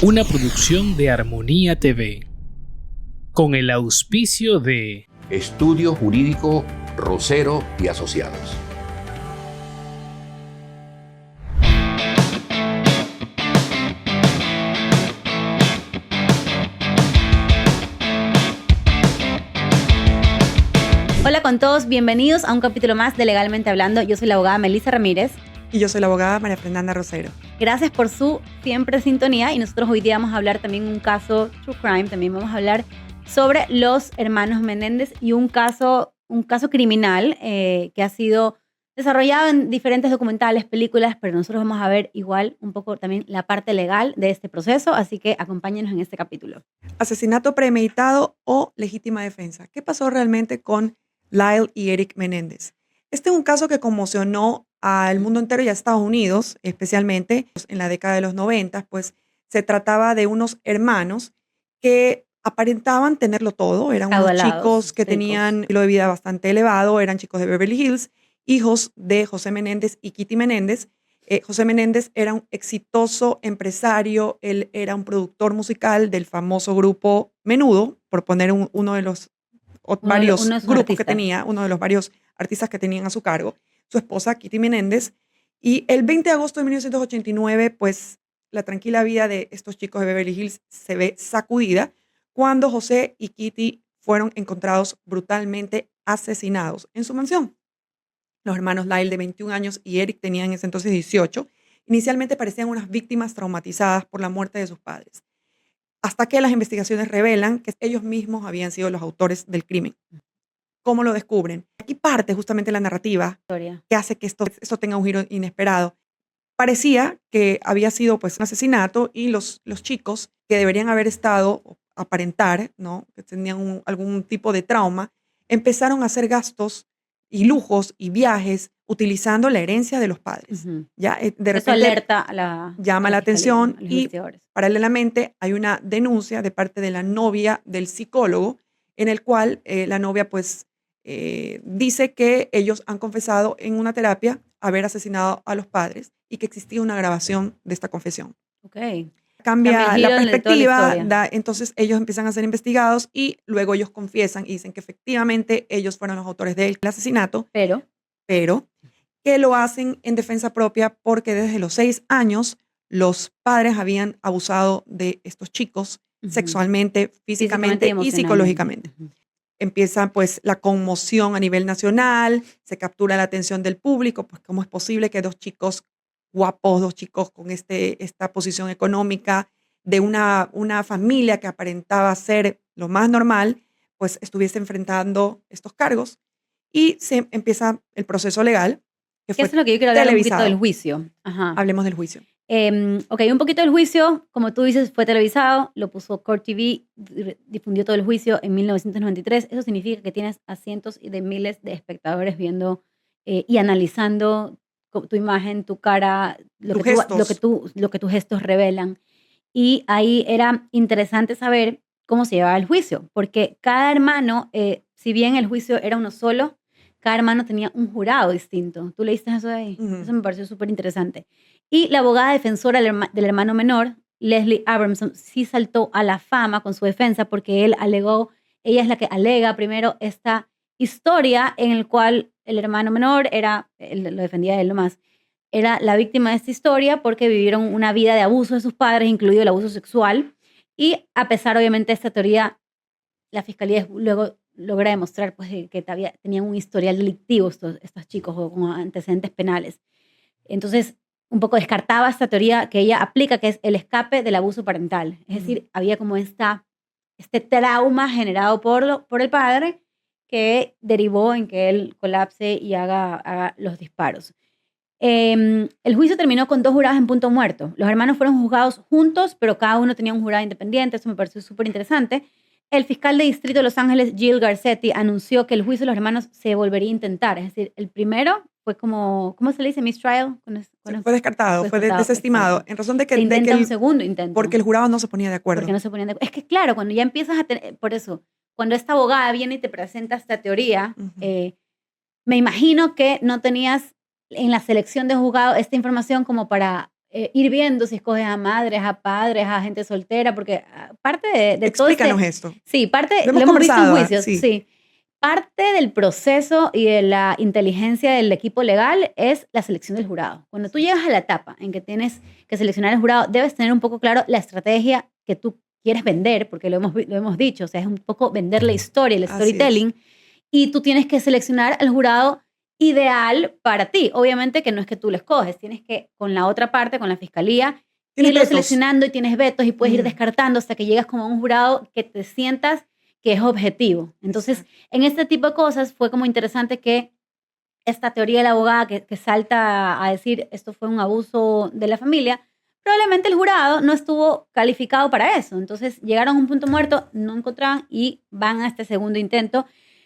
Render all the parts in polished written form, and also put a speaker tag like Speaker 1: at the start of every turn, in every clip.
Speaker 1: Una producción de Armonía TV, con el auspicio de
Speaker 2: Estudio Jurídico Rosero y Asociados.
Speaker 3: Hola con todos, bienvenidos a un capítulo más de Legalmente Hablando. Yo soy la abogada Melissa Ramírez.
Speaker 4: Y yo soy la abogada María Fernanda Rosero.
Speaker 3: Gracias por su siempre sintonía. Y nosotros hoy día vamos a hablar también un caso True Crime. También vamos a hablar sobre los hermanos Menéndez y un caso criminal que ha sido desarrollado en diferentes documentales, películas, pero nosotros vamos a ver igual un poco también la parte legal de este proceso. Así que acompáñenos en este capítulo.
Speaker 4: Asesinato premeditado o legítima defensa. ¿Qué pasó realmente con Lyle y Eric Menéndez? Este es un caso que conmocionó al mundo entero y a Estados Unidos, especialmente en la década de los 90, pues se trataba de unos hermanos que aparentaban tenerlo todo. Eran unos chicos que tenían un estilo de vida bastante elevado, eran chicos de Beverly Hills, hijos de José Menéndez y Kitty Menéndez. José Menéndez era un exitoso empresario, él era un productor musical del famoso grupo Menudo, por poner uno de los varios grupos que tenía, uno de los varios artistas que tenían a su cargo. Su esposa, Kitty Menéndez. Y el 20 de agosto de 1989, pues la tranquila vida de estos chicos de Beverly Hills se ve sacudida cuando José y Kitty fueron encontrados brutalmente asesinados en su mansión. Los hermanos Lyle, de 21 años, y Eric tenían en ese entonces 18, inicialmente parecían unas víctimas traumatizadas por la muerte de sus padres, hasta que las investigaciones revelan que ellos mismos habían sido los autores del crimen. ¿Cómo lo descubren? Aquí parte justamente la narrativa que hace que esto tenga un giro inesperado. Parecía que había sido pues un asesinato y los chicos que deberían haber estado, aparentar, ¿no?, que tenían algún tipo de trauma, empezaron a hacer gastos y lujos y viajes utilizando la herencia de los padres. ¿Ya? De repente,
Speaker 3: eso alerta
Speaker 4: llama la atención y
Speaker 3: paralelamente
Speaker 4: hay una denuncia de parte de la novia del psicólogo en el cual la novia pues dice que ellos han confesado en una terapia haber asesinado a los padres y que existía una grabación de esta confesión. Cambia la perspectiva, entonces ellos empiezan a ser investigados y luego ellos confiesan y dicen que efectivamente ellos fueron los autores del asesinato, pero que lo hacen en defensa propia porque desde los 6 años los padres habían abusado de estos chicos sexualmente, físicamente y psicológicamente. Empieza pues la conmoción a nivel nacional, se captura la atención del público, pues cómo es posible que dos chicos guapos, dos chicos con esta posición económica de una familia que aparentaba ser lo más normal, pues estuviese enfrentando estos cargos y se empieza el proceso legal.
Speaker 3: ¿Qué es lo que yo quiero hablar un poquito del juicio?
Speaker 4: Hablemos del juicio.
Speaker 3: Un poquito del juicio, como tú dices, fue televisado, lo puso Court TV, difundió todo el juicio en 1993. Eso significa que tienes a cientos de miles de espectadores viendo y analizando tu imagen, tu cara, lo que tus gestos revelan. Y ahí era interesante saber cómo se llevaba el juicio, porque cada hermano, si bien el juicio era uno solo, cada hermano tenía un jurado distinto. ¿Tú leíste eso de ahí? Eso me pareció súper interesante. Y la abogada defensora del hermano menor, Leslie Abramson, sí saltó a la fama con su defensa porque ella es la que alega primero esta historia en la cual el hermano menor lo defendía él nomás, era la víctima de esta historia porque vivieron una vida de abuso de sus padres, incluido el abuso sexual. Y a pesar, obviamente, de esta teoría, la fiscalía luego logra demostrar pues, que tenían un historial delictivo estos chicos o con antecedentes penales. Entonces, un poco descartaba esta teoría que ella aplica, que es el escape del abuso parental. Es decir, había como este trauma generado por el padre que derivó en que él colapse y haga los disparos. El juicio terminó con 2 jurados en punto muerto. Los hermanos fueron juzgados juntos, pero cada uno tenía un jurado independiente. Eso me pareció súper interesante. El fiscal de distrito de Los Ángeles, Jill Garcetti, anunció que el juicio de los hermanos se volvería a intentar. Es decir, el primero fue ¿cómo se le dice? Mistrial.
Speaker 4: Fue descartado, fue desestimado.
Speaker 3: Exacto.
Speaker 4: En razón de que
Speaker 3: un segundo intento.
Speaker 4: Porque el jurado no se ponía de acuerdo.
Speaker 3: Es que claro, cuando ya empiezas a tener, por eso, cuando esta abogada viene y te presenta esta teoría, me imagino que no tenías en la selección de juzgado esta información como para ir viendo si escoges a madres, a padres, a gente soltera, porque parte de todo
Speaker 4: Explícanos esto.
Speaker 3: Sí, parte,
Speaker 4: Lo hemos
Speaker 3: lo hemos visto en
Speaker 4: conversado,
Speaker 3: juicios,
Speaker 4: sí.
Speaker 3: sí. Parte del proceso y de la inteligencia del equipo legal es la selección del jurado. Cuando tú llegas a la etapa en que tienes que seleccionar el jurado, debes tener un poco claro la estrategia que tú quieres vender, porque lo hemos dicho, o sea, es un poco vender la historia, el
Speaker 4: Así es.
Speaker 3: storytelling, y tú tienes que seleccionar al jurado ideal para ti. Obviamente que no es que tú lo escoges, tienes que, con la otra parte, con la fiscalía,
Speaker 4: Tienes
Speaker 3: irlo
Speaker 4: vetos.
Speaker 3: seleccionando y tienes vetos y puedes ir
Speaker 4: Mm.
Speaker 3: descartando hasta que llegas como a un jurado que te sientas que es objetivo. Entonces,
Speaker 4: Exacto.
Speaker 3: en este tipo de cosas fue como interesante que esta teoría de la abogada que salta a decir esto fue un abuso de la familia, probablemente el jurado no estuvo calificado para eso. Entonces llegaron a un punto muerto, no encontraban y van a este segundo intento,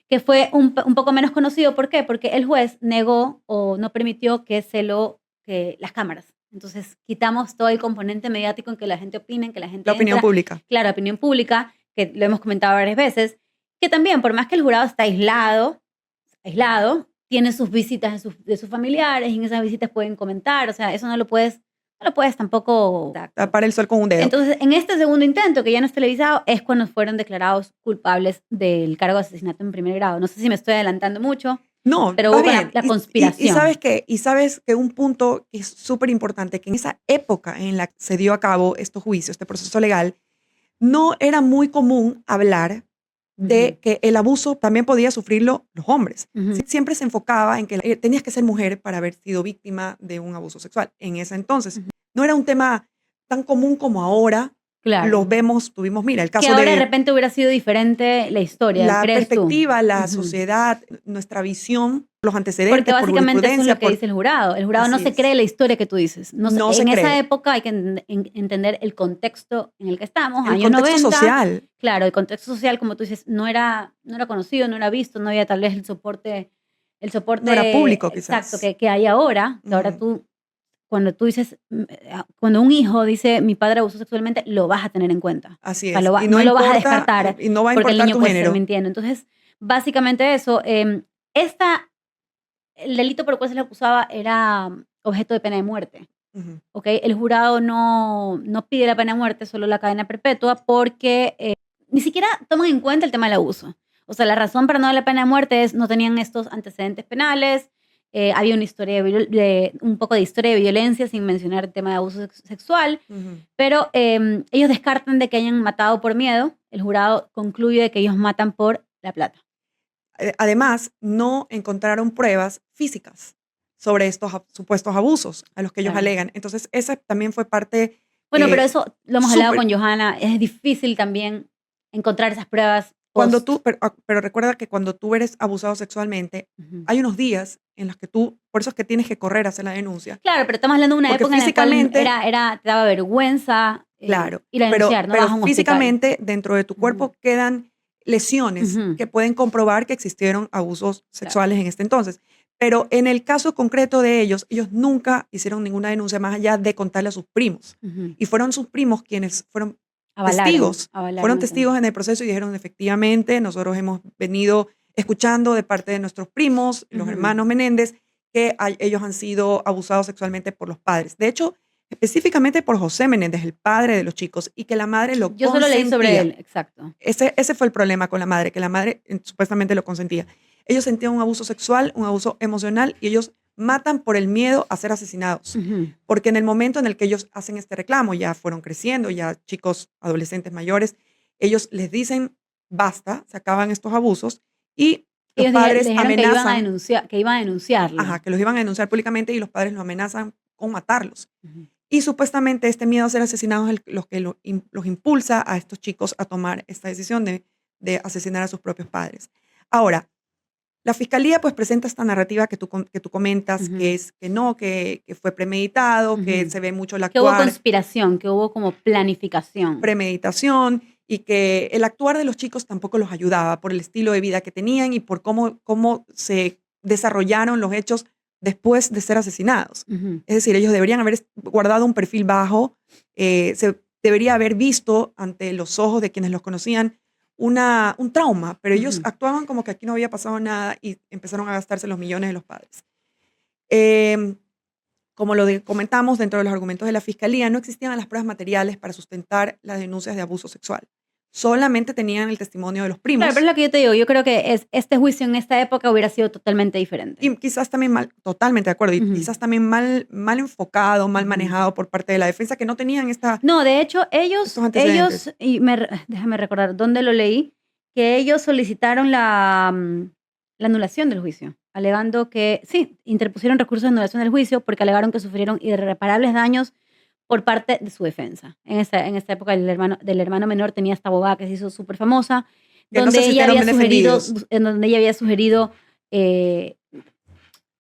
Speaker 3: que fue un poco menos conocido. ¿Por qué? Porque el juez negó o no permitió que las cámaras. Entonces quitamos todo el componente mediático en que la gente opine, en que la gente
Speaker 4: La opinión
Speaker 3: entra.
Speaker 4: pública.
Speaker 3: Claro, opinión pública, que lo hemos comentado varias veces, que también, por más que el jurado está aislado, tiene sus visitas de sus familiares y en esas visitas pueden comentar, o sea, eso no lo puedes tampoco...
Speaker 4: Tapar el sol con un dedo.
Speaker 3: Entonces, en este segundo intento, que ya no es televisado, es cuando fueron declarados culpables del cargo de asesinato en primer grado. No sé si me estoy adelantando mucho,
Speaker 4: No,
Speaker 3: pero
Speaker 4: va
Speaker 3: hubo
Speaker 4: bien.
Speaker 3: la
Speaker 4: Y
Speaker 3: conspiración.
Speaker 4: sabes que un punto que es súper importante, que en esa época en la que se dio a cabo estos juicios, este proceso legal, no era muy común hablar de que el abuso también podía sufrirlo los hombres.
Speaker 3: Ujú.
Speaker 4: Siempre se enfocaba en que tenías que ser mujer para haber sido víctima de un abuso sexual. En ese entonces,
Speaker 3: Ujú.
Speaker 4: no era un tema tan común como ahora.
Speaker 3: Claro.
Speaker 4: Los vemos, tuvimos, mira, el
Speaker 3: Que
Speaker 4: caso
Speaker 3: ahora de
Speaker 4: de
Speaker 3: repente hubiera sido diferente la historia,
Speaker 4: la
Speaker 3: ¿crees tú?
Speaker 4: perspectiva, la
Speaker 3: Ujú.
Speaker 4: sociedad, nuestra visión, los antecedentes,
Speaker 3: Porque
Speaker 4: por
Speaker 3: básicamente eso es
Speaker 4: jurisprudencia.
Speaker 3: lo que dice el jurado. El jurado no
Speaker 4: Así
Speaker 3: se
Speaker 4: es.
Speaker 3: cree la historia que tú dices.
Speaker 4: No se
Speaker 3: en esa
Speaker 4: cree.
Speaker 3: época hay que entender el contexto en el que estamos,
Speaker 4: El
Speaker 3: años
Speaker 4: contexto
Speaker 3: 90.
Speaker 4: social.
Speaker 3: Claro, el contexto social, como tú dices, no era conocido, no era visto, no había tal vez el soporte
Speaker 4: No era público, quizás.
Speaker 3: exacto que hay ahora. Que ahora
Speaker 4: Ujú.
Speaker 3: cuando tú dices, cuando un hijo dice mi padre abusó sexualmente, lo vas a tener en cuenta.
Speaker 4: Así
Speaker 3: O sea,
Speaker 4: es. Y
Speaker 3: no lo vas a
Speaker 4: importa,
Speaker 3: descartar
Speaker 4: y no va a
Speaker 3: porque el
Speaker 4: importar
Speaker 3: niño
Speaker 4: tu
Speaker 3: puede estar
Speaker 4: género.
Speaker 3: mintiendo. Entonces, básicamente eso. El delito por el cual se le acusaba era objeto de pena de muerte.
Speaker 4: Ujú.
Speaker 3: ¿Ok? El jurado no pide la pena de muerte, solo la cadena perpetua, porque ni siquiera toman en cuenta el tema del abuso. O sea, la razón para no dar la pena de muerte es no tenían estos antecedentes penales, había una historia un poco de historia de violencia sin mencionar el tema de abuso sexual,
Speaker 4: Ujú.
Speaker 3: pero ellos descartan de que hayan matado por miedo. El jurado concluye de que ellos matan por la plata.
Speaker 4: Además, no encontraron pruebas físicas sobre estos supuestos abusos a los que ellos
Speaker 3: Claro.
Speaker 4: alegan. Entonces, esa también fue parte.
Speaker 3: Bueno, pero eso lo hemos hablado
Speaker 4: súper-
Speaker 3: con Johanna. Es difícil también encontrar esas pruebas
Speaker 4: Cuando
Speaker 3: post.
Speaker 4: pero recuerda que cuando tú eres abusado sexualmente,
Speaker 3: Ujú.
Speaker 4: hay unos días en los que por eso es que tienes que correr a hacer la denuncia.
Speaker 3: Claro, pero estamos hablando de una
Speaker 4: Porque
Speaker 3: época en la cual
Speaker 4: físicamente-
Speaker 3: te daba vergüenza
Speaker 4: Claro,
Speaker 3: ir a denunciar, no vas a un hospital.
Speaker 4: físicamente dentro de tu cuerpo
Speaker 3: Ujú.
Speaker 4: quedan lesiones
Speaker 3: Ujú.
Speaker 4: que pueden comprobar que existieron abusos sexuales en este entonces. Pero en el caso concreto de ellos nunca hicieron ninguna denuncia más allá de contarle a sus primos.
Speaker 3: Ujú.
Speaker 4: Y fueron sus primos quienes fueron
Speaker 3: Avalaron,
Speaker 4: testigos.
Speaker 3: avalaron
Speaker 4: Fueron
Speaker 3: el
Speaker 4: testigos
Speaker 3: tema.
Speaker 4: en el proceso y dijeron, efectivamente, nosotros hemos venido escuchando de parte de nuestros primos, los
Speaker 3: Ujú.
Speaker 4: hermanos Menéndez, que ellos han sido abusados sexualmente por los padres. De hecho, específicamente por José Menéndez, el padre de los chicos, y que la madre lo
Speaker 3: Yo solo leí sobre
Speaker 4: consentía.
Speaker 3: él, exacto.
Speaker 4: Ese fue el problema con la madre, que la madre supuestamente lo consentía. Ellos sentían un abuso sexual, un abuso emocional, y ellos matan por el miedo a ser asesinados.
Speaker 3: Ujú.
Speaker 4: Porque en el momento en el que ellos hacen este reclamo, ya fueron creciendo, ya chicos, adolescentes mayores, ellos les dicen, basta, se acaban estos abusos, y los
Speaker 3: Ellos
Speaker 4: padres
Speaker 3: dijeron que
Speaker 4: amenazan,
Speaker 3: iban a denunciarlo.
Speaker 4: ajá, que los iban a denunciar públicamente y los padres los amenazan con matarlos.
Speaker 3: Ujú.
Speaker 4: Y supuestamente este miedo a ser asesinados es los que los impulsa a estos chicos a tomar esta decisión de asesinar a sus propios padres. Ahora, la fiscalía pues presenta esta narrativa que tú comentas,
Speaker 3: Ujú.
Speaker 4: que es que no, que fue premeditado, que
Speaker 3: Ujú.
Speaker 4: se ve mucho el
Speaker 3: Que hubo
Speaker 4: actuar,
Speaker 3: conspiración, que hubo como planificación.
Speaker 4: premeditación, y que el actuar de los chicos tampoco los ayudaba por el estilo de vida que tenían y por cómo se desarrollaron los hechos después de ser asesinados.
Speaker 3: Ujú.
Speaker 4: Es decir, ellos deberían haber guardado un perfil bajo, se debería haber visto ante los ojos de quienes los conocían un trauma, pero ellos
Speaker 3: Ujú.
Speaker 4: actuaban como que aquí no había pasado nada y empezaron a gastarse los millones de los padres. Eh, como comentamos dentro de los argumentos de la fiscalía, no existían las pruebas materiales para sustentar las denuncias de abuso sexual. Solamente tenían el testimonio de los primos.
Speaker 3: Claro, pero es lo que yo te digo. Yo creo que este juicio en esta época hubiera sido totalmente diferente.
Speaker 4: Y quizás también totalmente de acuerdo, y
Speaker 3: Ujú.
Speaker 4: quizás también mal enfocado, mal manejado por parte de la defensa, que no tenían esta...
Speaker 3: No, de hecho, ellos,
Speaker 4: Estos antecedentes.
Speaker 3: déjame recordar dónde lo leí, que ellos solicitaron la anulación del juicio, alegando que, sí, interpusieron recursos de anulación del juicio porque alegaron que sufrieron irreparables daños por parte de su defensa. En esta época del hermano menor tenía esta abogada que se hizo súper famosa,
Speaker 4: Que no
Speaker 3: donde
Speaker 4: se
Speaker 3: ella
Speaker 4: sintieron
Speaker 3: había
Speaker 4: bien
Speaker 3: sugerido,
Speaker 4: defendidos.
Speaker 3: en donde ella había sugerido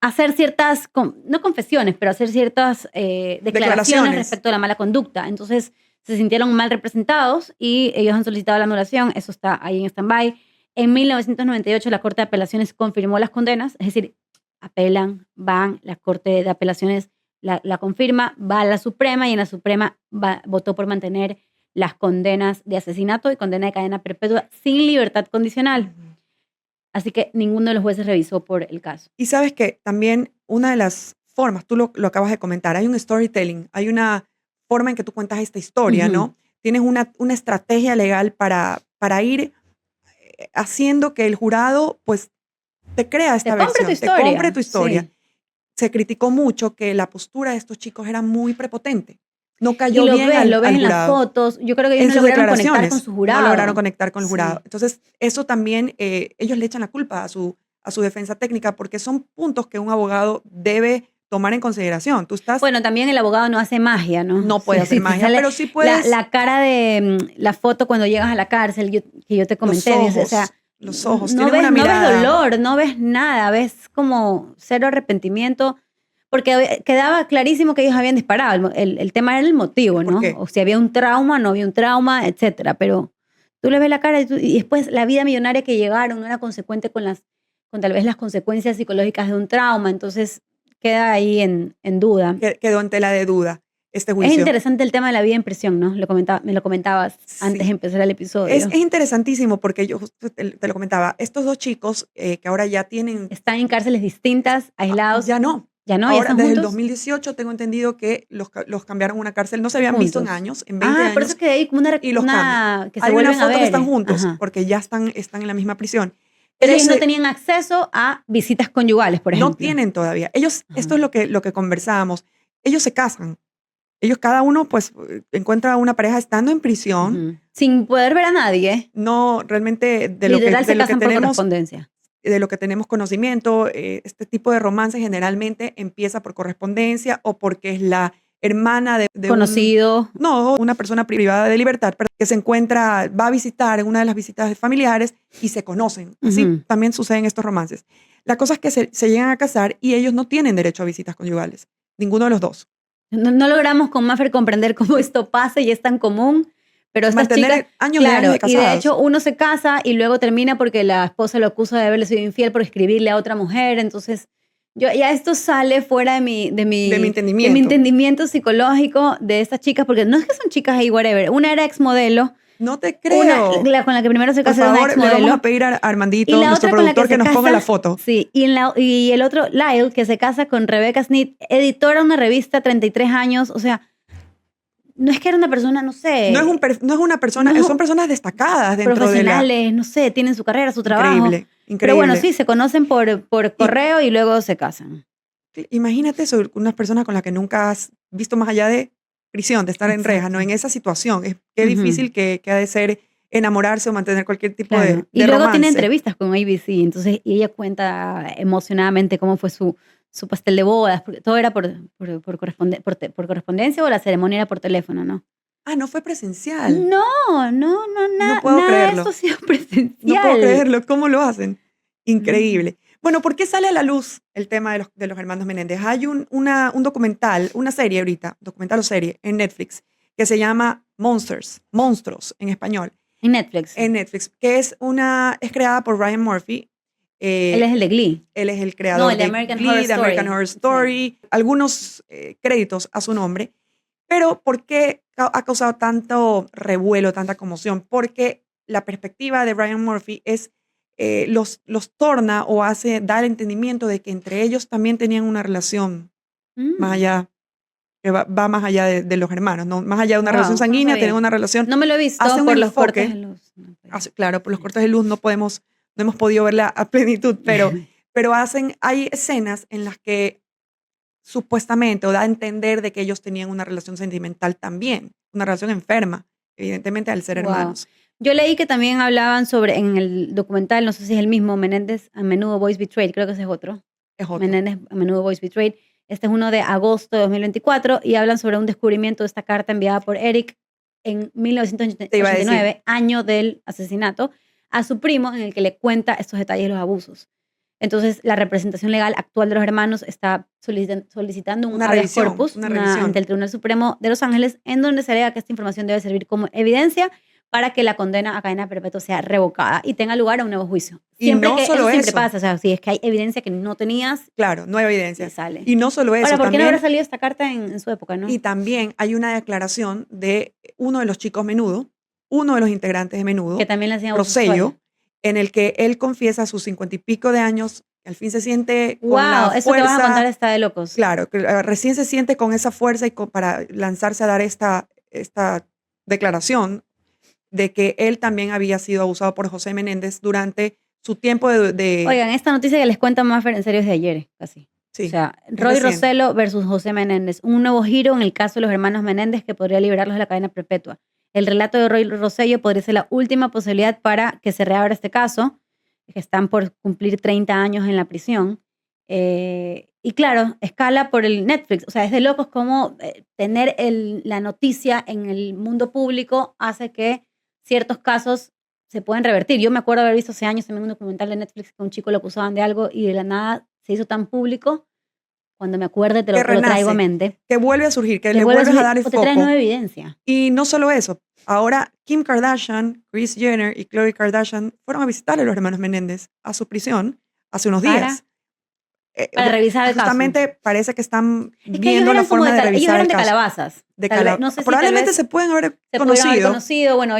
Speaker 3: hacer ciertas, no confesiones, pero hacer ciertas declaraciones respecto a la mala conducta. Entonces se sintieron mal representados y ellos han solicitado la anulación. Eso está ahí en stand-by. En 1998 la Corte de Apelaciones confirmó las condenas, es decir, apelan, van, la Corte de Apelaciones la confirma, va a la Suprema y en la Suprema votó por mantener las condenas de asesinato y condena de cadena perpetua sin libertad condicional. Así que ninguno de los jueces revisó por el caso.
Speaker 4: Y sabes que también una de las formas, tú lo acabas de comentar, hay un storytelling, hay una forma en que tú cuentas esta historia,
Speaker 3: Ujú.
Speaker 4: ¿no? Tienes una estrategia legal para ir haciendo que el jurado, pues, te crea esta
Speaker 3: Te compre
Speaker 4: versión,
Speaker 3: tu historia.
Speaker 4: te compre tu historia.
Speaker 3: Sí.
Speaker 4: Se criticó mucho que la postura de estos chicos era muy prepotente. No
Speaker 3: Y
Speaker 4: cayó
Speaker 3: lo
Speaker 4: bien
Speaker 3: ves
Speaker 4: al
Speaker 3: en las
Speaker 4: jurado.
Speaker 3: fotos. Yo creo que ellos
Speaker 4: En
Speaker 3: no
Speaker 4: sus
Speaker 3: lograron conectar
Speaker 4: declaraciones
Speaker 3: con su jurado.
Speaker 4: no lograron conectar con el jurado.
Speaker 3: Sí.
Speaker 4: Entonces, eso también, ellos le echan la culpa a su defensa técnica porque son puntos que un abogado debe tomar en consideración. Tú estás...
Speaker 3: Bueno, también el abogado no hace magia, ¿no?
Speaker 4: No puede hacer
Speaker 3: te
Speaker 4: magia,
Speaker 3: sale
Speaker 4: pero sí puedes...
Speaker 3: La cara de la foto cuando llegas a la cárcel que yo te comenté.
Speaker 4: Los ojos,
Speaker 3: no
Speaker 4: tienen
Speaker 3: ves,
Speaker 4: una
Speaker 3: no
Speaker 4: mirada...
Speaker 3: ves dolor, no ves nada, ves como cero arrepentimiento, porque quedaba clarísimo que ellos habían disparado. El tema era el motivo,
Speaker 4: ¿Por
Speaker 3: ¿no?
Speaker 4: qué?
Speaker 3: O si había un trauma, no había un trauma, etcétera. Pero tú le ves la cara y después la vida millonaria que llegaron no era consecuente con tal vez las consecuencias psicológicas de un trauma. Entonces queda ahí en duda.
Speaker 4: Quedó en tela de duda este
Speaker 3: Es
Speaker 4: juicio.
Speaker 3: interesante el tema de la vida en prisión, ¿no? Me lo comentabas antes
Speaker 4: Sí.
Speaker 3: de empezar el episodio.
Speaker 4: Es interesantísimo porque yo justo te lo comentaba. Estos dos chicos que ahora ya tienen...
Speaker 3: Están en cárceles distintas, aislados.
Speaker 4: Ya no.
Speaker 3: Ya no,
Speaker 4: Ahora,
Speaker 3: ya están
Speaker 4: desde el
Speaker 3: juntos.
Speaker 4: 2018 tengo entendido que los cambiaron a una cárcel. No se habían visto en
Speaker 3: Juntos.
Speaker 4: años, en 20
Speaker 3: por eso
Speaker 4: años.
Speaker 3: es que hay como
Speaker 4: Y los cambian.
Speaker 3: que se
Speaker 4: Hay
Speaker 3: vuelven
Speaker 4: una
Speaker 3: a
Speaker 4: foto
Speaker 3: ver.
Speaker 4: que están juntos
Speaker 3: Ajá.
Speaker 4: porque ya están en la misma prisión.
Speaker 3: Pero ellos no
Speaker 4: se-
Speaker 3: tenían acceso a visitas conyugales, por ejemplo.
Speaker 4: no tienen todavía. Ellos,
Speaker 3: Ajá.
Speaker 4: esto es lo que conversábamos. Ellos se casan. Ellos cada uno pues encuentra una pareja estando en prisión.
Speaker 3: Ujú. Sin poder ver a nadie.
Speaker 4: No, realmente de lo
Speaker 3: Literal
Speaker 4: que
Speaker 3: se casan por
Speaker 4: tenemos
Speaker 3: correspondencia.
Speaker 4: de lo que tenemos conocimiento, este tipo de romance generalmente empieza por correspondencia o porque es la hermana de
Speaker 3: Conocido.
Speaker 4: una persona privada de libertad, pero que se encuentra, va a visitar en una de las visitas familiares y se conocen. Así
Speaker 3: Ujú.
Speaker 4: también suceden estos romances. La cosa es que se llegan a casar y ellos no tienen derecho a visitas conyugales, ninguno de los dos.
Speaker 3: No logramos con Maffer comprender cómo esto pasa y es tan común. Pero estas
Speaker 4: Mantener
Speaker 3: chicas,
Speaker 4: años de
Speaker 3: claro, y
Speaker 4: casados.
Speaker 3: de hecho uno se casa y luego termina porque la esposa lo acusa de haberle sido infiel por escribirle a otra mujer. Entonces, ya esto sale fuera de mi entendimiento psicológico de estas chicas, porque no es que son chicas ahí, whatever. Una era exmodelo.
Speaker 4: No te creo.
Speaker 3: Con la que primero se
Speaker 4: Por
Speaker 3: casó era una
Speaker 4: favor, le
Speaker 3: exmodelo.
Speaker 4: vamos a pedir a Armandito,
Speaker 3: Y la
Speaker 4: nuestro
Speaker 3: otra con la
Speaker 4: productor, que
Speaker 3: se
Speaker 4: nos ponga
Speaker 3: casa-
Speaker 4: la foto.
Speaker 3: Sí, y el otro, Lyle, que se casa con Rebecca Smith, editora de una revista, 33 años. O sea, no es que era una persona, no sé.
Speaker 4: No es una persona,
Speaker 3: no-
Speaker 4: son personas destacadas dentro de la...
Speaker 3: Profesionales, no sé, tienen su carrera, su trabajo.
Speaker 4: Increíble, increíble.
Speaker 3: Pero bueno, sí, se conocen por correo y luego se casan.
Speaker 4: Imagínate eso, unas personas con las que nunca has visto más allá de prisión, de estar en
Speaker 3: Exacto.
Speaker 4: rejas, ¿no? En esa situación. Qué
Speaker 3: Ujú.
Speaker 4: difícil que ha de ser enamorarse o mantener cualquier tipo
Speaker 3: Claro.
Speaker 4: de
Speaker 3: Y luego
Speaker 4: romance.
Speaker 3: tiene entrevistas con ABC, entonces y ella cuenta emocionadamente cómo fue su pastel de bodas, porque todo era por correspondencia o la ceremonia era por teléfono, ¿no?
Speaker 4: Ah, no fue presencial.
Speaker 3: No,
Speaker 4: puedo
Speaker 3: nada
Speaker 4: creerlo.
Speaker 3: de esto ha sido presencial.
Speaker 4: No puedo creerlo. ¿Cómo lo hacen? Increíble. Bueno, ¿por qué sale a la luz el tema de los hermanos Menéndez? Hay un documental, una serie ahorita, documental o serie en Netflix, que se llama Monstruos en español,
Speaker 3: En Netflix.
Speaker 4: en Netflix, que es creada por Ryan Murphy.
Speaker 3: Él es el de Glee.
Speaker 4: Él es el creador
Speaker 3: No, el de
Speaker 4: de
Speaker 3: American
Speaker 4: Glee,
Speaker 3: Horror
Speaker 4: de
Speaker 3: Story.
Speaker 4: American Horror Story, algunos créditos a su nombre. Pero ¿por qué ha causado tanto revuelo, tanta conmoción? Porque la perspectiva de Ryan Murphy es los torna o da el entendimiento de que entre ellos también tenían una relación más allá, que va más allá de los hermanos, ¿no? Más allá de una
Speaker 3: Wow,
Speaker 4: relación
Speaker 3: no
Speaker 4: sanguínea,
Speaker 3: sabía.
Speaker 4: tienen una relación.
Speaker 3: No me lo he visto
Speaker 4: Hace un
Speaker 3: por los
Speaker 4: enfoque.
Speaker 3: cortes de luz. No, pues.
Speaker 4: Claro, por los cortes de luz no hemos podido verla a plenitud, pero hay escenas en las que supuestamente o da a entender de que ellos tenían una relación sentimental también, una relación enferma, evidentemente al ser
Speaker 3: Wow.
Speaker 4: hermanos.
Speaker 3: Yo leí que también hablaban sobre, en el documental, no sé si es el mismo, Menéndez, A Menudo Boys Betrayed, creo que ese es otro.
Speaker 4: Es otro.
Speaker 3: Menéndez, A Menudo Boys Betrayed. Este es uno de agosto de 2024 y hablan sobre un descubrimiento de esta carta enviada por Eric en
Speaker 4: Te iba a
Speaker 3: 1989, año del asesinato, a su primo, en el que le cuenta estos detalles de los abusos. Entonces, la representación legal actual de los hermanos está solicitando un
Speaker 4: Una
Speaker 3: habeas
Speaker 4: revisión,
Speaker 3: corpus
Speaker 4: una revisión.
Speaker 3: ante el Tribunal Supremo de Los Ángeles, en donde se alega que esta información debe servir como evidencia para que la condena a cadena perpetua sea revocada y tenga lugar a un nuevo juicio.
Speaker 4: Y no solo
Speaker 3: eso siempre
Speaker 4: eso.
Speaker 3: pasa, o sea, si es que hay evidencia que no tenías,
Speaker 4: Claro, no hay
Speaker 3: y
Speaker 4: evidencia.
Speaker 3: sale.
Speaker 4: Y no solo eso,
Speaker 3: Ahora, ¿por qué no
Speaker 4: también,
Speaker 3: habrá salido esta carta en su época, no?
Speaker 4: y también hay una declaración de uno de los chicos Menudo, uno de los integrantes de Menudo,
Speaker 3: Que también le hacían abuso
Speaker 4: Rosello,
Speaker 3: sexual.
Speaker 4: en el que él confiesa a sus 50 y pico de años, que al fin se siente con la
Speaker 3: Wow, eso que vas a
Speaker 4: fuerza.
Speaker 3: contar está de locos.
Speaker 4: Claro, que recién se siente con esa fuerza y para lanzarse a dar esta declaración de que él también había sido abusado por José Menéndez durante su tiempo de
Speaker 3: Oigan, esta noticia que les cuento más en serio es de ayer, casi.
Speaker 4: sí,
Speaker 3: O sea,
Speaker 4: es
Speaker 3: Roy
Speaker 4: reciente.
Speaker 3: Rossello versus José Menéndez. Un nuevo giro en el caso de los hermanos Menéndez que podría liberarlos de la cadena perpetua. El relato de Roy Rossello podría ser la última posibilidad para que se reabra este caso, que están por cumplir 30 años en la prisión. Y claro, escala por el Netflix. O sea, es de locos como tener la noticia en el mundo público hace que ciertos casos se pueden revertir. Yo me acuerdo haber visto hace años también un documental de Netflix que a un chico lo acusaban de algo y de la nada se hizo tan público. Cuando me acuerde te lo traigo a mente.
Speaker 4: Que vuelve a surgir, que
Speaker 3: Te
Speaker 4: le
Speaker 3: vuelve a
Speaker 4: vuelves a
Speaker 3: subir,
Speaker 4: dar el
Speaker 3: o te trae nueva
Speaker 4: foco.
Speaker 3: evidencia.
Speaker 4: Y no solo eso, ahora Kim Kardashian, Kris Jenner y Khloe Kardashian fueron a visitar a los hermanos Menéndez a su prisión hace unos días.
Speaker 3: Para revisar el caso.
Speaker 4: Justamente parece que están
Speaker 3: Es que ellos
Speaker 4: viendo la
Speaker 3: eran como
Speaker 4: forma de
Speaker 3: ellos
Speaker 4: revisar
Speaker 3: eran
Speaker 4: el
Speaker 3: de
Speaker 4: caso.
Speaker 3: calabazas.
Speaker 4: De
Speaker 3: Tal vez- no sé si
Speaker 4: Probablemente
Speaker 3: tal vez
Speaker 4: se pueden haber
Speaker 3: se pudieron haber
Speaker 4: conocido.
Speaker 3: conocido. Bueno,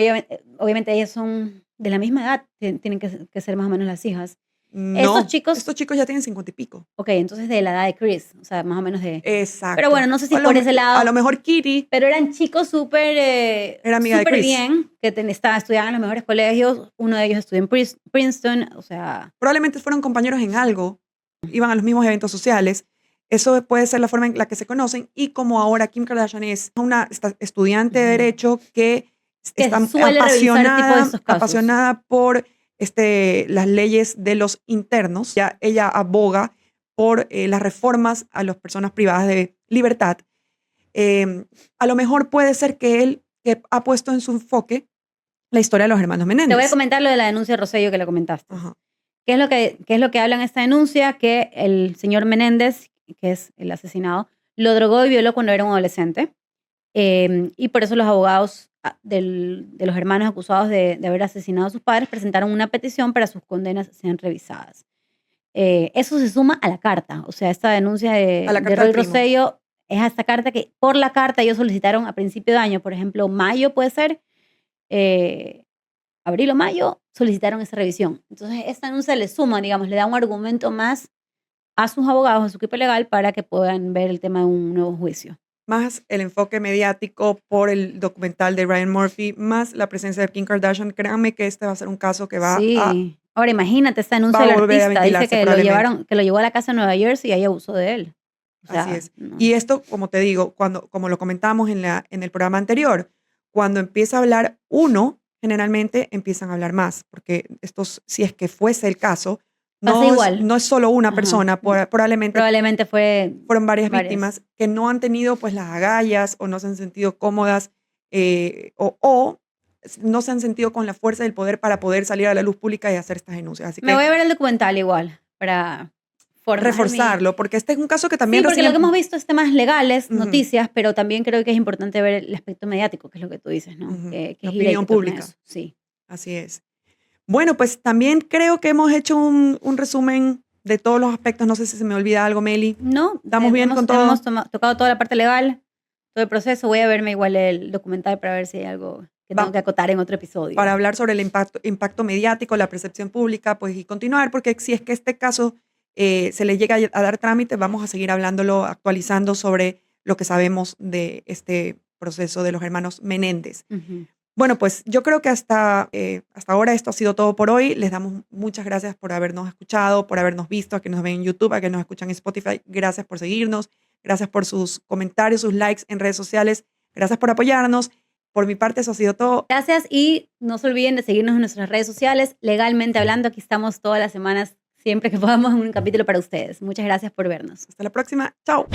Speaker 3: obviamente ellas son de la misma edad, tienen que ser más o menos las hijas.
Speaker 4: No,
Speaker 3: Estos chicos,
Speaker 4: ya tienen 50 y pico.
Speaker 3: ok, entonces de la edad de Chris, o sea, más o menos de...
Speaker 4: Exacto.
Speaker 3: Pero bueno, no sé si
Speaker 4: A lo
Speaker 3: por
Speaker 4: me-
Speaker 3: ese lado...
Speaker 4: A lo mejor Kitty
Speaker 3: Pero eran chicos súper
Speaker 4: Era amiga de
Speaker 3: súper
Speaker 4: Chris.
Speaker 3: bien, que estudiaban en los mejores colegios. Uno de ellos estudió en Princeton, o sea...
Speaker 4: probablemente fueron compañeros en algo, iban a los mismos eventos sociales. Eso puede ser la forma en la que se conocen. Y como ahora Kim Kardashian es una estudiante de
Speaker 3: Ujú.
Speaker 4: Derecho que está
Speaker 3: suele revisar tipo de estos casos.
Speaker 4: apasionada por las leyes de los internos. Ella aboga por las reformas a las personas privadas de libertad. A lo mejor puede ser que él que ha puesto en su enfoque la historia de los hermanos Menéndez.
Speaker 3: Te voy a comentar lo de la denuncia de Rosello que le comentaste.
Speaker 4: Ajá.
Speaker 3: ¿Qué es lo que habla en esta denuncia? Que el señor Menéndez, que es el asesinado, lo drogó y violó cuando era un adolescente. Y por eso los abogados de los hermanos acusados de haber asesinado a sus padres presentaron una petición para sus condenas sean revisadas. Eso se suma a la carta. O sea, esta denuncia de Roy Rossello es a esta carta que por la carta ellos solicitaron a principio de año, por ejemplo, mayo puede ser, abril o mayo, solicitaron esa revisión. Entonces, esta denuncia le suma, digamos, le da un argumento más a sus abogados, a su equipo legal, para que puedan ver el tema de un nuevo juicio.
Speaker 4: Más el enfoque mediático por el documental de Ryan Murphy, más la presencia de Kim Kardashian. Créanme que este va a ser un caso que va a...
Speaker 3: Ahora, imagínate esta denuncia
Speaker 4: va a
Speaker 3: del
Speaker 4: volver a
Speaker 3: artista. Dice
Speaker 4: ventilarse
Speaker 3: que lo llevó a la casa de Nueva Jersey y ahí abusó de él. O sea,
Speaker 4: Así es.
Speaker 3: no.
Speaker 4: Y esto, como te digo, como lo comentamos en el programa anterior, cuando empieza a hablar uno, generalmente empiezan a hablar más, porque si es que fuese el caso, no es solo una persona, probablemente fueron varias víctimas que no han tenido pues las agallas o no se han sentido cómodas o no se han sentido con la fuerza del poder para poder salir a la luz pública y hacer estas denuncias. Así
Speaker 3: Me voy a ver el documental igual para
Speaker 4: reforzarlo, porque este es un caso que también...
Speaker 3: Sí, porque lo que hemos visto es temas legales,
Speaker 4: Ujú.
Speaker 3: noticias, pero también creo que es importante ver el aspecto mediático, que es lo que tú dices, ¿no?
Speaker 4: Ujú.
Speaker 3: Que
Speaker 4: La
Speaker 3: gira y
Speaker 4: opinión
Speaker 3: que torna
Speaker 4: pública.
Speaker 3: eso. Sí.
Speaker 4: Así es. Bueno, pues también creo que hemos hecho un resumen de todos los aspectos. No sé si se me olvida algo, Meli.
Speaker 3: No,
Speaker 4: ¿Estamos bien con todo?
Speaker 3: Hemos tocado toda la parte legal, todo el proceso. Voy a verme igual el documental para ver si hay algo que tengo que acotar en otro episodio.
Speaker 4: Para hablar sobre el impacto mediático, la percepción pública, pues y continuar, porque si es que este caso se le llega a dar trámite, vamos a seguir hablándolo, actualizando sobre lo que sabemos de este proceso de los hermanos Menéndez. Bueno, pues yo creo que hasta ahora esto ha sido todo por hoy. Les damos muchas gracias por habernos escuchado, por habernos visto, a que nos ven en YouTube, a que nos escuchan en Spotify. Gracias por seguirnos, gracias por sus comentarios, sus likes en redes sociales. Gracias por apoyarnos. Por mi parte, eso ha sido todo.
Speaker 3: Gracias y no se olviden de seguirnos en nuestras redes sociales. Legalmente hablando, aquí estamos todas las semanas, siempre que podamos, en un capítulo para ustedes. Muchas gracias por vernos.
Speaker 4: Hasta la próxima. Chao.